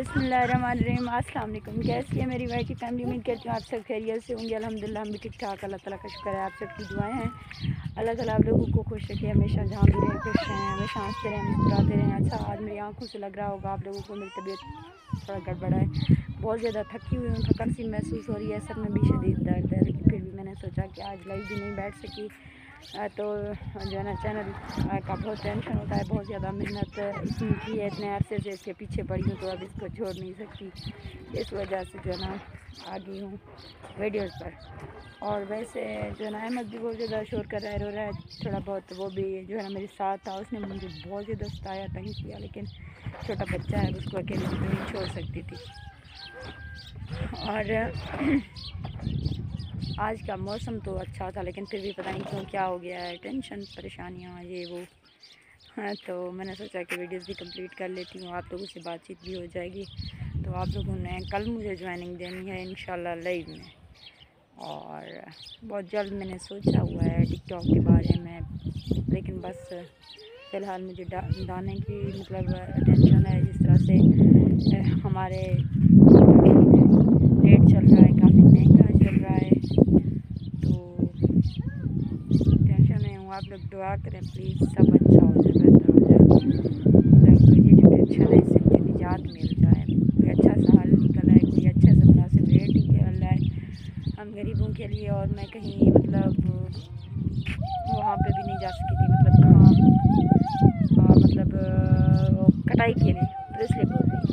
बिस्मिल्लाहिर्रहमानिर्रहीम। अस्सलाम वालेकुम। कैसी है मेरी भाई की फैमिली? उम्मीद करती हूँ आप सब खैरियत से होंगे। अल्हम्दुलिल्लाह हम भी ठीक ठाक। अल्लाह ताला का शुक्र है, आप सबकी दुआएं हैं। अल्लाह ताला आप लोगों को खुश रखे, हमेशा जहाँ भी रहें खुश रहें, हमेशा हंसते रहें, मुस्कुराते रहें। अच्छा, आज मेरी आंखों से लग रहा होगा आप लोगों को मेरी तबीयत थोड़ा गड़बड़ा है, बहुत ज़्यादा थकी हुई हूँ, थकान सी महसूस हो रही है, सर में भी शदीद दर्द है। लेकिन फिर भी मैंने सोचा कि आज लाइव भी नहीं बैठ सकी तो जो है ना चैनल का बहुत टेंशन होता है, बहुत ज़्यादा मेहनत इसमें की है, इतने अरसे से इसके पीछे पड़ी हूँ, तो अब इसको छोड़ नहीं सकती। इस वजह से जो है ना आ गई हूँ वीडियोज़ पर। और वैसे जो है ना अहमद भी बहुत ज़्यादा शोर कर रहा है, रो रहा है थोड़ा बहुत। वो भी जो है ना मेरे साथ था, उसने मुझे बहुत ज़्यादा सताया, तंग किया, लेकिन छोटा बच्चा है, उसको अकेले नहीं छोड़ सकती थी। और आज का मौसम तो अच्छा था, लेकिन फिर भी पता नहीं क्यों क्या हो गया है, टेंशन परेशानियाँ ये वो। हाँ, तो मैंने सोचा कि वीडियोस भी कंप्लीट कर लेती हूँ, आप लोगों से बातचीत भी हो जाएगी। तो आप लोगों ने कल मुझे ज्वाइनिंग देनी है इंशाल्लाह लाइव में, और बहुत जल्द मैंने सोचा हुआ है टिकटॉक के बारे में, लेकिन बस फ़िलहाल मुझे दाने की मतलब टेंशन है। जिस तरह से हमारे रेट चल रहा है, काफ़ी महंगा चल रहा है, तो टेंशन में हूँ। आप लोग दुआ करें प्लीज़, सब अच्छा हो जाए, बेहतर हो जाए, मतलब ये जो टेंशन है इससे मुझे निजात मिल जाए, कोई अच्छा सा हल निकल आए, कोई अच्छा सा मुनासिब रेट निकल आए हम गरीबों के लिए। और मैं कहीं मतलब वहाँ पे भी नहीं जा सकी थी, मतलब कहाँ मतलब कटाई के लिए, तो इसलिए बोल रही हूँ।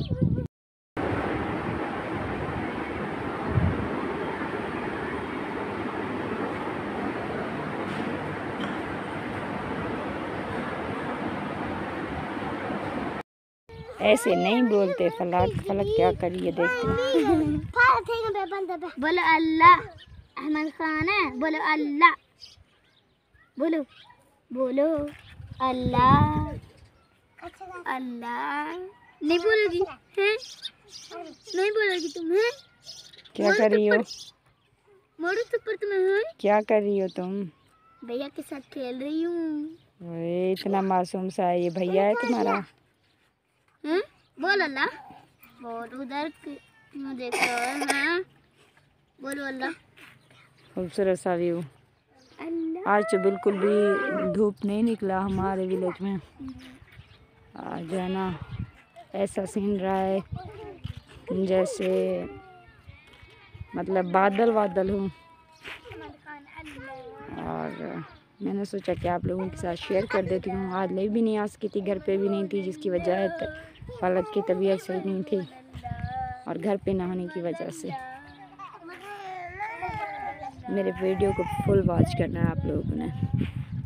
ऐसे नहीं बोलते, फलक फलक क्या करिए देखते हैं। बोलो अल्लाह, अहमद खान है, बोलो अल्लाह, बोलो बोलो अल्लाह अल्लाह। नहीं बोलोगी हैं? नहीं बोलोगी तुम हैं? क्या कर रही हो? मोड़ो थप्पड़ तुम्हें हैं? क्या कर रही हो तुम? भैया के साथ खेल रही हूँ। इतना मासूम सा है, ये भैया है तुम्हारा? हैं? बोल अल्लाह, बोल उधर देख रहा है, बोलो अल्लाह। खूबसूरत सा व्यू। आज तो बिल्कुल भी धूप नहीं निकला हमारे विलेज में। आज जो है ना ऐसा सीन रहा है जैसे मतलब बादल बादल हूँ। और मैंने सोचा कि आप लोगों के साथ शेयर कर देती हूँ। आज ले भी नहीं आ सकी थी, घर पे भी नहीं थी, जिसकी वजह फलक की तबीयत सही नहीं थी, और घर पे ना होने की वजह से। मेरे वीडियो को फुल वॉच करना है आप लोगों ने।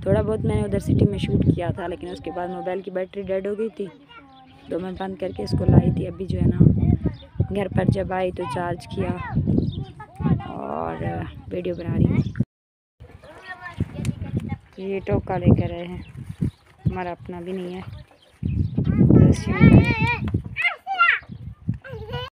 थोड़ा बहुत मैंने उधर सिटी में शूट किया था, लेकिन उसके बाद मोबाइल की बैटरी डेड हो गई थी, तो मैं बंद करके इसको लाई थी। अभी जो है ना घर पर जब आई तो चार्ज किया और वीडियो बना रही हूँ। ये टोका लेकर आए हैं, हमारा अपना भी नहीं है।